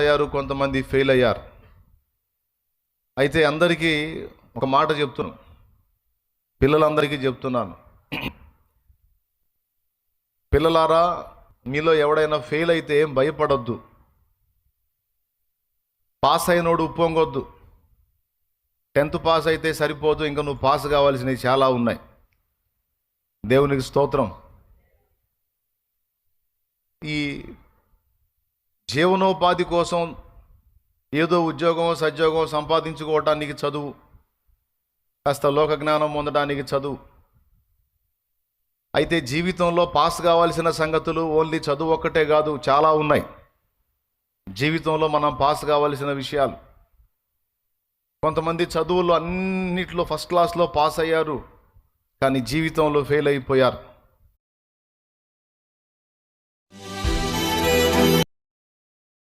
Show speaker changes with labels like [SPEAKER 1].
[SPEAKER 1] అయ్యారు, కొంతమంది ఫెయిల్ అయ్యారు. అయితే అందరికీ ఒక మాట చెప్తున్నాను, పిల్లలందరికీ చెప్తున్నాను, పిల్లలారా, మీలో ఎవడైనా ఫెయిల్ అయితే ఏం భయపడొద్దు. పాస్ అయినోడు ఉప్పొంగొద్దు. 10th పాస్ అయితే సరిపోదు, ఇంకా నువ్వు పాస్ కావాల్సినవి చాలా ఉన్నాయి. దేవునికి స్తోత్రం. ఈ జీవనోపాధి కోసం ఏదో ఉద్యోగం సద్యోగం సంపాదించుకోవటానికి చదువు, కాస్త లోక జ్ఞానం పొందడానికి చదువు. అయితే జీవితంలో పాస్ కావాల్సిన సంగతులు ఓన్లీ చదువు ఒక్కటే కాదు, చాలా ఉన్నాయి. జీవితంలో మనం పాస్ కావాల్సిన విషయాలు. కొంతమంది చదువుల్లో అన్నిట్లో ఫస్ట్ క్లాస్లో పాస్ అయ్యారు, కానీ జీవితంలో ఫెయిల్ అయిపోయారు.